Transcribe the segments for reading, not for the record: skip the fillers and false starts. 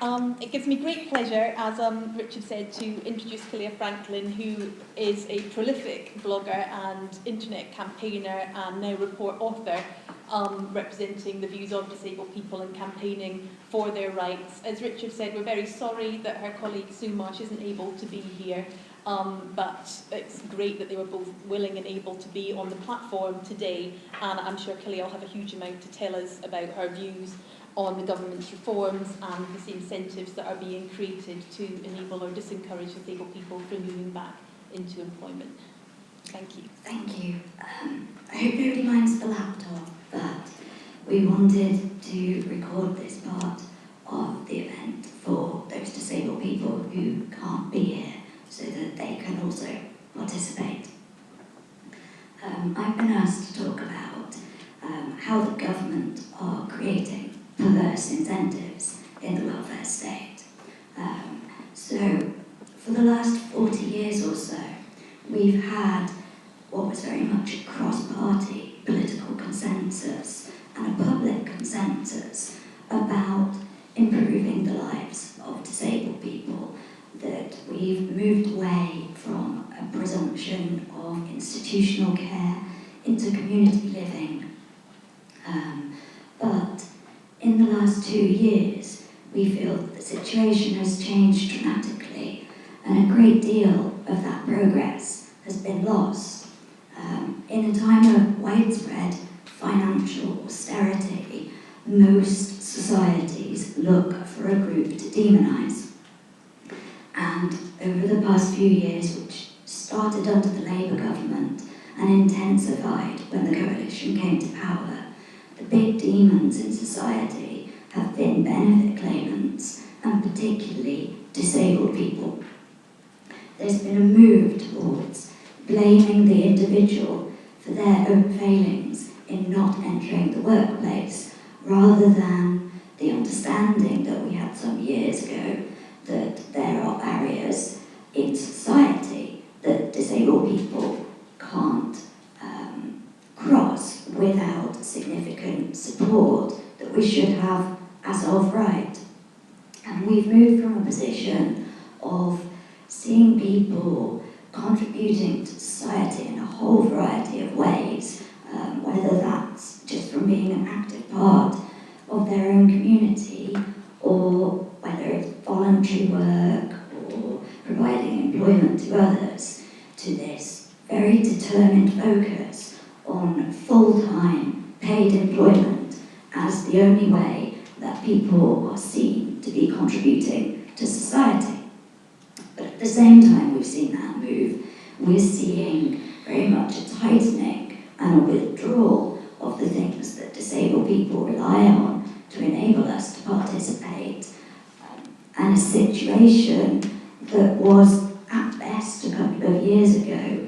It gives me great pleasure, as Richard said, to introduce Kaliya Franklin, who is a prolific blogger and internet campaigner and now report author, representing the views of disabled people and campaigning for their rights. As Richard said, we're very sorry that her colleague Sue Marsh isn't able to be here, but it's great that they were both willing and able to be on the platform today, and I'm sure Kaliya will have a huge amount to tell us about her views on the government's reforms and the incentives that are being created to enable or disencourage disabled people from moving back into employment. Thank you. Thank you. I hope nobody minds the laptop, but we wanted to record this part of the event for those disabled people who can't be here so that they can also participate. I've been asked to talk about how the government are creating perverse incentives in the welfare state. So, for the last 40 years or so, we've had what was very much a cross-party political consensus and a public consensus about improving the lives of disabled people, that we've moved away from a presumption of institutional care into community living. But in the last 2 years, we feel that the situation has changed dramatically, and a great deal of that progress has been lost. In a time of widespread financial austerity, most societies look for a group to demonise. And over the past few years, which started under the Labour government and intensified when the coalition came to power, the big demons in society have been benefit claimants, and particularly disabled people. There's been a move towards blaming the individual for their own failings in not entering the workplace, rather than the understanding that we had some years ago that there are barriers in society that disabled people can't cross without significant support that we should have as of right. And we've moved from a position of seeing people contributing to society in a whole variety of ways, whether that's just from being an active part of their own community, or whether it's voluntary work or providing employment to others, to this very determined focus on full-time paid employment as the only way that people are seen to be contributing to society. But at the same time we've seen that move, we're seeing very much a tightening and a withdrawal of the things that disabled people rely on to enable us to participate, and a situation that was at best a couple of years ago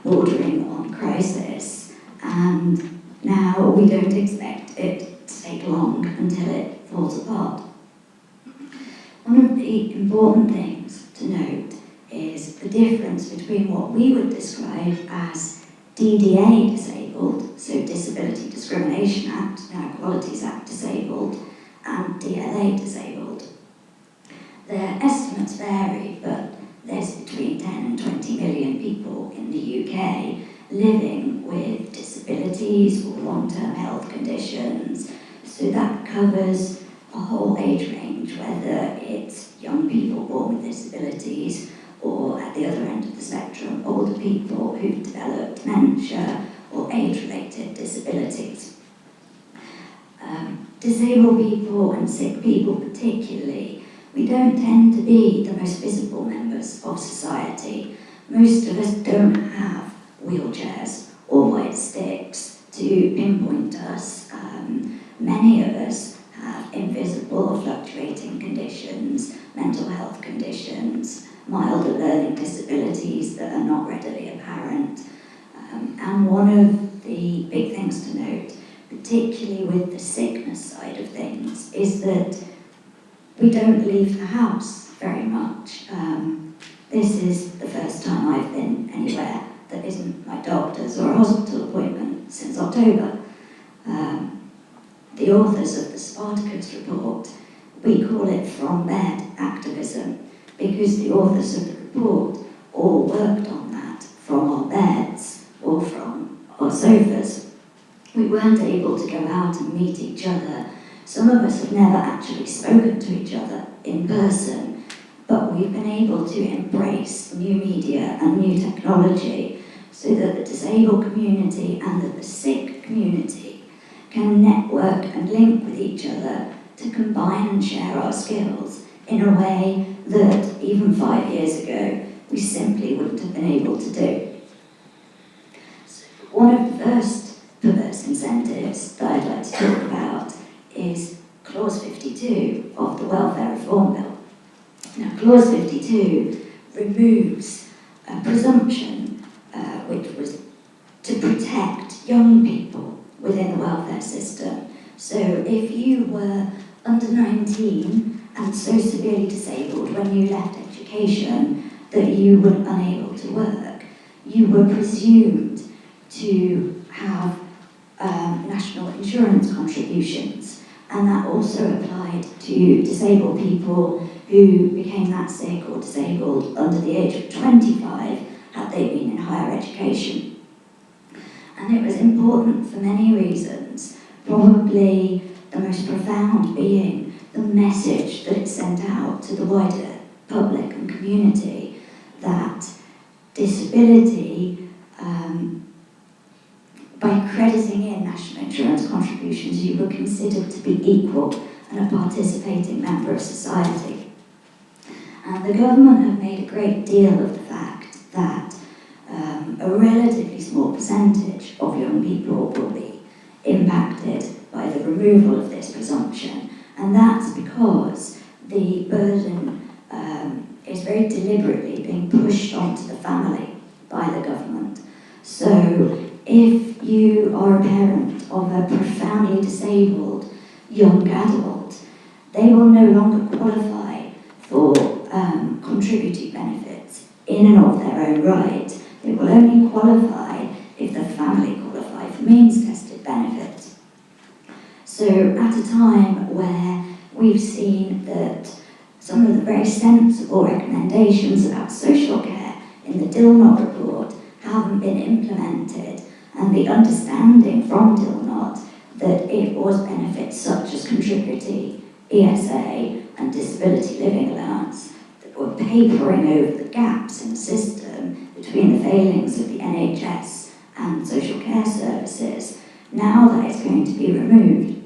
bordering on crisis, and now we don't expect it to take long until it falls apart. One of the important things to note is the difference between what we would describe as DDA disabled, so Disability Discrimination Act, now Equalities Act disabled, and DLA disabled. Their estimates vary, but there's between 10 and 20 million people in the UK living with disabilities or long-term health conditions, so that covers a whole age range, whether it's young people born with disabilities or, at the other end of the spectrum, older people who've developed dementia or age-related disabilities. Disabled people and sick people particularly, we don't tend to be the most visible members of society. Most of us don't have wheelchairs or white sticks to pinpoint us. Many of us have invisible or fluctuating conditions, mental health conditions, milder learning disabilities that are not readily apparent. And one of the big things to note, particularly with the sickness side of things, is that we don't leave the house very much. This is the first time I've been anywhere that isn't my doctor's or a hospital appointment since October. The authors of the Spartacus report We call it from bed activism, because the authors of the report all worked on that from our beds or from our sofas. We weren't able to go out and meet each other. Some of us have never actually spoken to each other in person, but we've been able to embrace new media and new technology so that the disabled community and the sick community can network and link with each other to combine and share our skills in a way that even 5 years ago we simply wouldn't have been able to do. So one of the first perverse incentives that I'd like to talk about is Clause 52 of the Welfare Reform Bill. Now, Clause 52 removes a presumption which was to protect young people within the welfare system. So if you were under 19 and so severely disabled when you left education that you were unable to work, you were presumed to have national insurance contributions, and that also applied to disabled people who became that sick or disabled under the age of 25 had they been in higher education. And it was important for many reasons, probably the most profound being the message that it sent out to the wider public and community that disability, by crediting in national insurance contributions, you were considered to be equal and a participating member of society. And the government have made a great deal of the fact that a relatively small percentage of young people will be impacted by the removal of this presumption, and that's because the burden is very deliberately being pushed onto the family by the government. So if you are a parent of a profoundly disabled young adult, they will no longer qualify for contributory benefits in and of their own right. They will only qualify if the family qualify for means-tested benefits. So at a time where we've seen that some of the very sensible recommendations about social care in the Dilnot report haven't been implemented, and the understanding from Dilnot that it was benefits such as contributory ESA and disability living allowance that were papering over the gaps in the system between the failings of the NHS and social care services. Now that is going to be removed,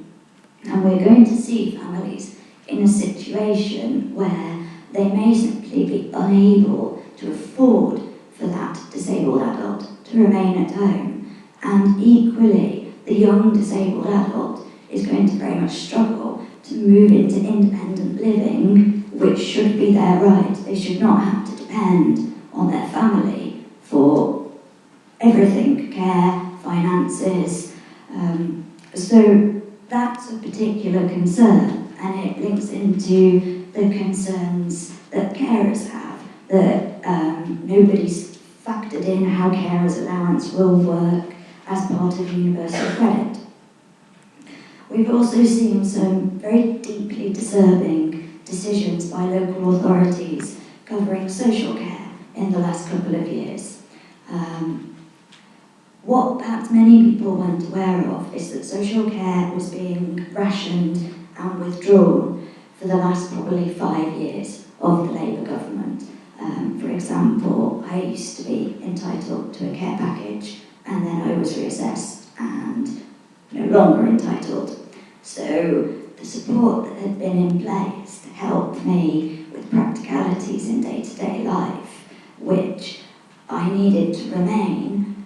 and we're going to see families in a situation where they may simply be unable to afford for that disabled adult to remain at home, and equally the young disabled adult is going to very much struggle to move into independent living, which should be their right. They should not have to depend on their family for everything, care, finances. So that's a particular concern, and it links into the concerns that carers have, that nobody's factored in how carers' allowance will work as part of universal credit. We've also seen some very deeply disturbing decisions by local authorities covering social care in the last couple of years. What perhaps many people weren't aware of is that social care was being rationed and withdrawn for the last probably 5 years of the Labour government. For example, I used to be entitled to a care package, and then I was reassessed and no longer entitled. So the support that had been in place to help me with practicalities in day-to-day life, which I needed to remain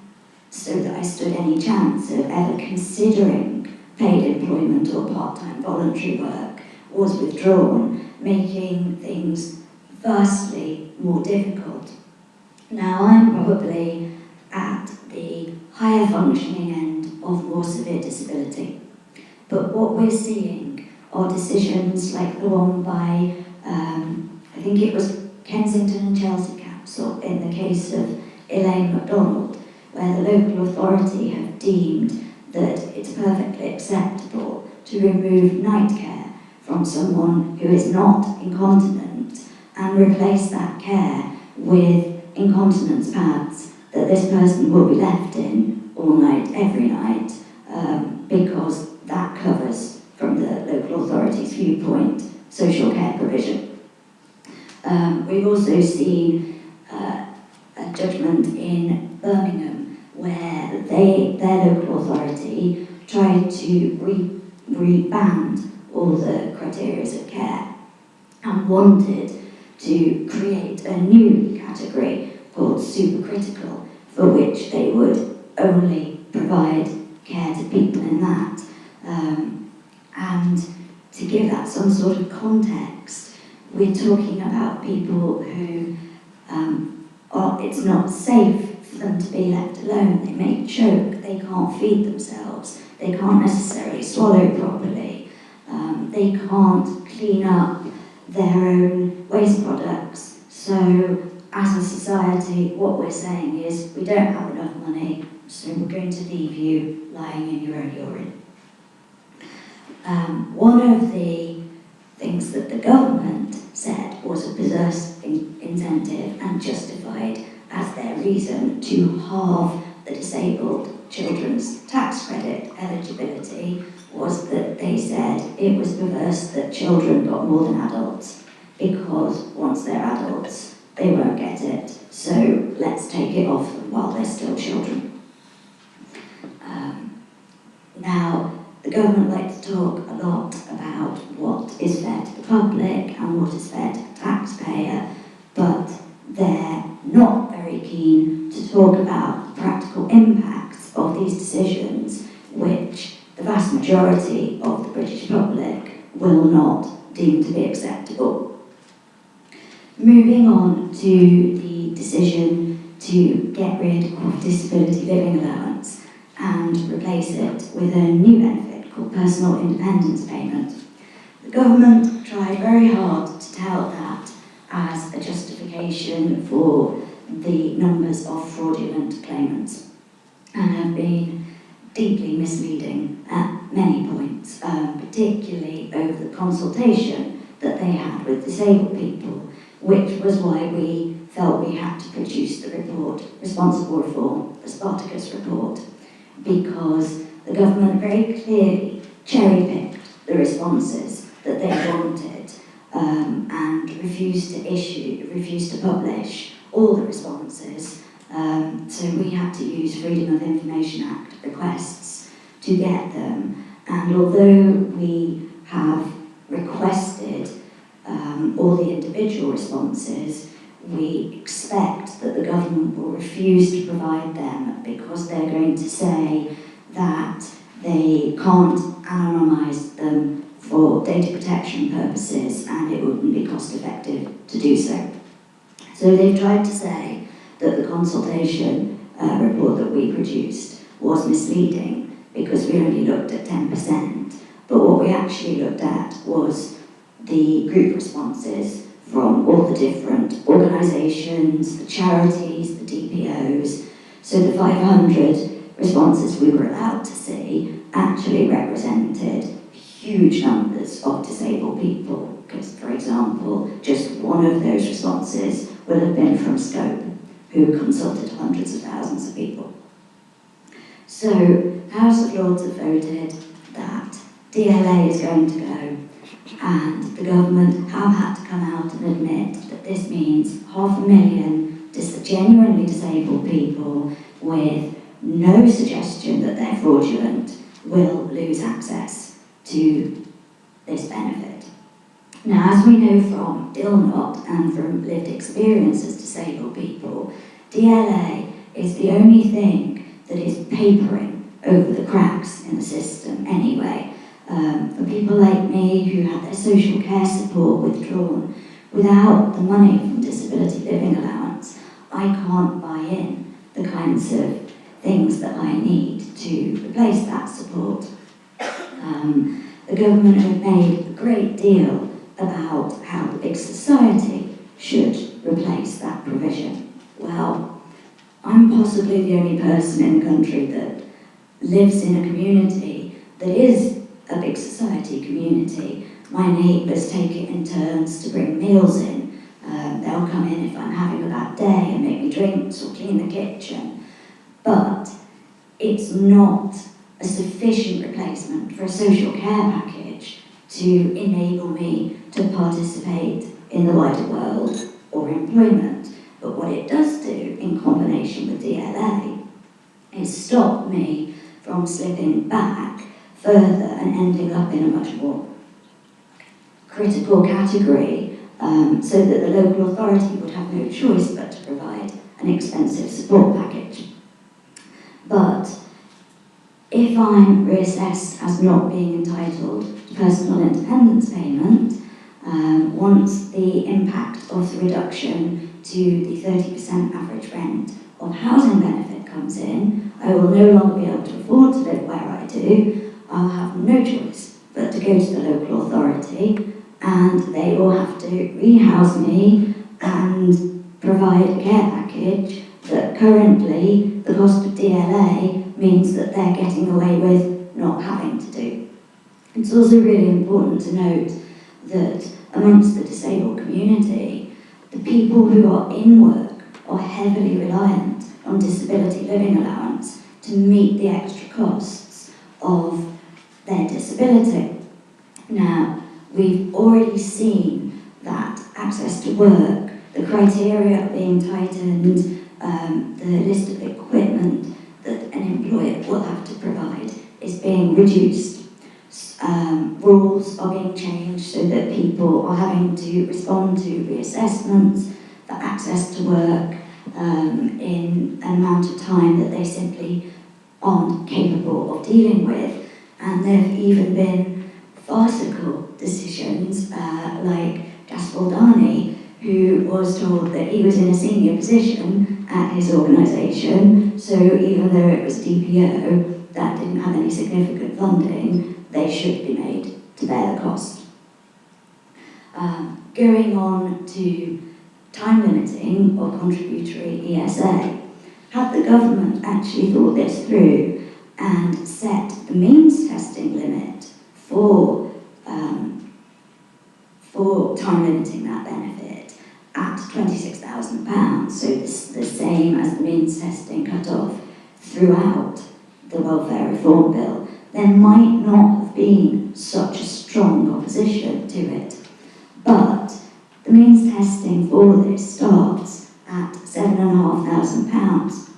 so that I stood any chance of ever considering paid employment or part-time voluntary work, was withdrawn, making things vastly more difficult. Now I'm probably at the higher functioning end of more severe disability, but what we're seeing are decisions like the one by, I think it was Kensington and Chelsea Council in the case of Elaine MacDonald, where the local authority have deemed that it's perfectly acceptable to remove night care from someone who is not incontinent and replace that care with incontinence pads that this person will be left in all night, every night, because that covers, from the local authority's viewpoint, social care provision. We've also seen a judgment in Birmingham where their local authority tried to reband all the criteria of care and wanted to create a new category called supercritical, for which they would only provide care to people in that. And to give that some sort of context, we're talking about people who it's not safe for them to be left alone. They may choke, they can't feed themselves, they can't necessarily swallow properly, they can't clean up their own waste products. So as a society, what we're saying is we don't have enough money, so we're going to leave you lying in your own urine. One of the things that the government said was a perverse incentive and justified as their reason to halve the disabled children's tax credit eligibility was that they said it was perverse that children got more than adults, because once they're adults they won't get it, so let's take it off them while they're still children. Now, the government likes to talk a lot about what is fair to the public and what is fair to the taxpayer, but they're not very keen to talk about the practical impacts of these decisions, which the vast majority of the British public will not deem to be acceptable. Moving on to the decision to get rid of disability living allowance and replace it with a new benefit called personal independence payment. The government tried very hard to tout that as a justification for the numbers of fraudulent claimants and have been deeply misleading at many points, particularly over the consultation that they had with disabled people, which was why we felt we had to produce the report, Responsible Reform, the Spartacus report, because the government very clearly cherry-picked the responses that they wanted and refused to publish all the responses. So we had to use Freedom of Information Act requests to get them. And although we have requested all the individual responses, we expect that the government will refuse to provide them because they're going to say that they can't anonymise them for data protection purposes and it wouldn't be cost effective to do so. So they've tried to say that the consultation report that we produced was misleading because we only looked at 10%, but what we actually looked at was the group responses from all the different organisations, the charities, the DPOs. So the 500 responses we were allowed to see actually represented huge numbers of disabled people, because, for example, just one of those responses would have been from Scope, who consulted hundreds of thousands of people. So the House of Lords have voted that DLA is going to go, and the government have had to come out and admit that this means 500,000 genuinely disabled people with no suggestion that they're fraudulent will lose access to this benefit. Now, as we know from DILNOT and from lived experience as disabled people, DLA is the only thing that is papering over the cracks in the system anyway. For people like me who had their social care support withdrawn, without the money from disability living allowance, I can't buy in the kinds of things that I need to replace that support. The government have made a great deal about how the big society should replace that provision. Well, I'm possibly the only person in the country that lives in a community that is a big society community, My neighbours take it in turns to bring meals in. They'll come in if I'm having a bad day and make me drinks or clean the kitchen. But it's not a sufficient replacement for a social care package to enable me to participate in the wider world or employment. But what it does do, in combination with DLA, is stop me from slipping back further and ending up in a much more critical category, so that the local authority would have no choice but to provide an expensive support package. But if I'm reassessed as not being entitled to personal independence payment, once the impact of the reduction to the 30% average rent of housing benefit comes in, I will no longer be able to afford to live where I do. I'll have no choice but to go to the local authority, and they will have to rehouse me and provide a care package that currently the cost of DLA means that they're getting away with not having to do. It's also really important to note that amongst the disabled community, the people who are in work are heavily reliant on disability living allowance to meet the extra costs of their disability. Now, we've already seen that access to work, the criteria being tightened, the list of equipment that an employer will have to provide is being reduced. Rules are being changed so that people are having to respond to reassessments for access to work in an amount of time that they simply aren't capable of dealing with. And there have even been farcical decisions like Gaspoldani, who was told that he was in a senior position at his organisation, so even though it was DPO that didn't have any significant funding, they should be made to bear the cost. Going on to time limiting or contributory ESA, had the government actually thought this through and set the means testing limit for time limiting that benefit at £26,000, so this the same as the means testing cut-off throughout the welfare reform bill, there might not have been such a strong opposition to it. But the means testing for this starts at £7,500.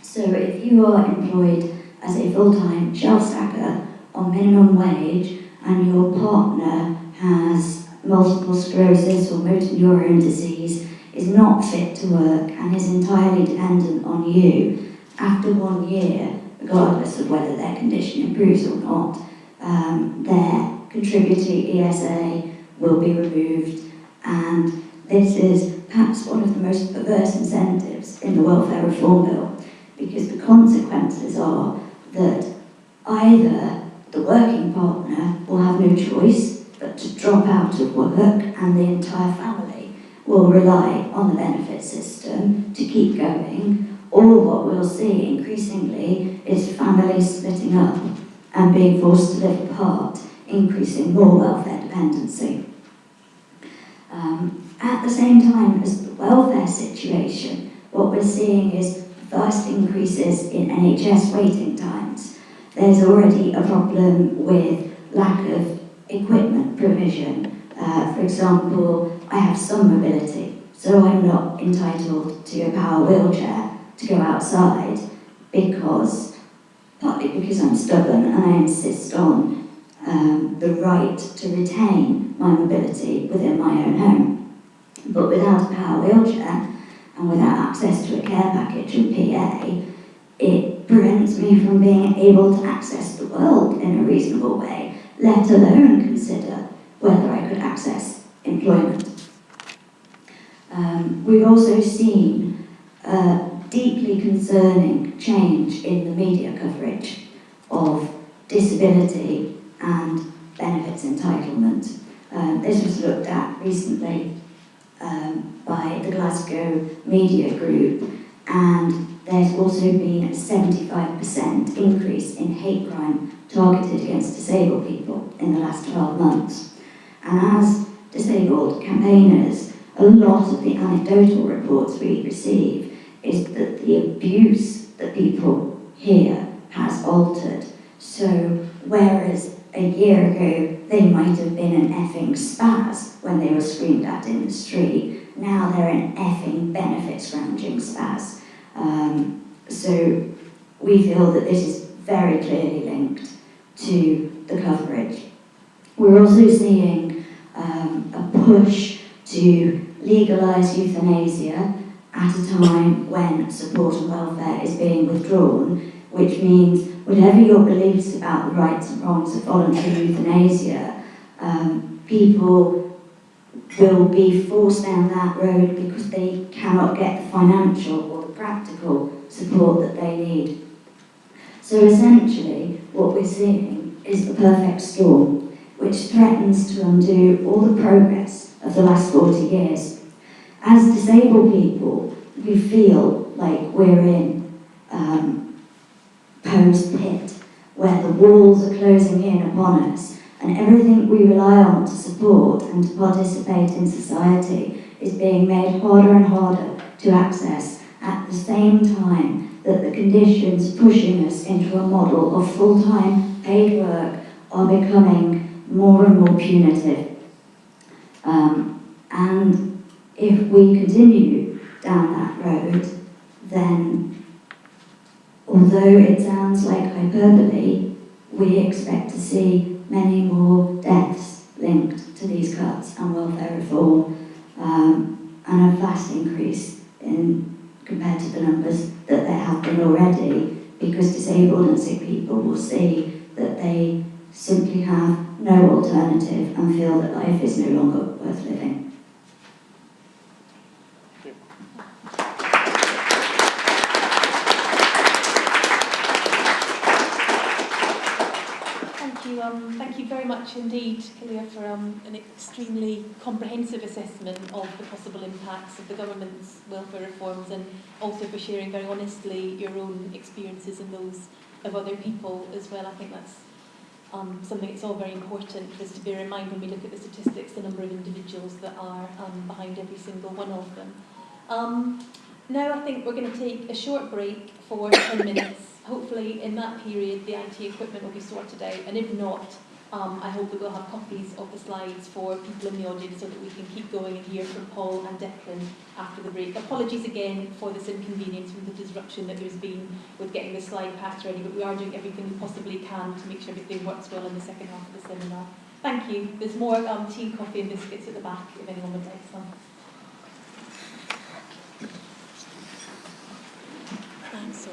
So if you are employed as a full-time shelf stacker on minimum wage and your partner has multiple sclerosis or motor neurone disease, is not fit to work and is entirely dependent on you, after 1 year, regardless of whether their condition improves or not, their contributory ESA will be removed. And this is perhaps one of the most perverse incentives in the welfare reform bill, because the consequences are that either the working partner will have no choice but to drop out of work and the entire family will rely on the benefit system to keep going, or what we'll see increasingly is families splitting up and being forced to live apart, increasing more welfare dependency. At the same time as the welfare situation, what we're seeing is vast increases in NHS waiting times. There's already a problem with lack of equipment provision. For example, I have some mobility, so I'm not entitled to a power wheelchair to go outside partly because I'm stubborn and I insist on the right to retain my mobility within my own home. But without a power wheelchair and without access to a care package and PA, it prevents me from being able to access the world in a reasonable way, let alone consider whether I could access employment. We've also seen a deeply concerning change in the media coverage of disability and benefits entitlement. This was looked at recently by the Glasgow Media Group, and there's also been a 75% increase in hate crime targeted against disabled people in the last 12 months. And as disabled campaigners, a lot of the anecdotal reports we receive is that the abuse that people hear has altered. So whereas a year ago they might have been an effing spaz when they were screamed at in the street, now they're an effing benefit scrounging spaz. So we feel that this is very clearly linked to the coverage. We're also seeing a push to legalise euthanasia at a time when support and welfare is being withdrawn, which means whatever your beliefs about the rights and wrongs of voluntary euthanasia, people will be forced down that road because they cannot get the financial or the practical support that they need. So essentially, what we're seeing is the perfect storm, which threatens to undo all the progress of the last 40 years. As disabled people, we feel like we're in Poe's pit, where the walls are closing in upon us, and everything we rely on to support and to participate in society is being made harder and harder to access at the same time that the conditions pushing us into a model of full-time paid work are becoming more and more punitive. And if we continue down that road, then although it sounds like hyperbole, we expect to see many more deaths linked to these cuts and welfare reform, and a vast increase in compared to the numbers that there have been already, because disabled and sick people will see that they simply have no alternative and feel that life is no longer worth living. Thank you very much indeed, Kaliya, for an extremely comprehensive assessment of the possible impacts of the government's welfare reforms, and also for sharing very honestly your own experiences and those of other people as well. I think that's something that's all very important for us to bear in mind when we look at the statistics, the number of individuals that are behind every single one of them. Now I think we're going to take a short break for 10 minutes. Hopefully in that period the IT equipment will be sorted out, and if not, I hope that we'll have copies of the slides for people in the audience so that we can keep going and hear from Paul and Declan after the break. Apologies again for this inconvenience and the disruption that there's been with getting the slide packs ready, but we are doing everything we possibly can to make sure everything works well in the second half of the seminar. Thank you. There's more tea, coffee and biscuits at the back if anyone would like some. Thanks.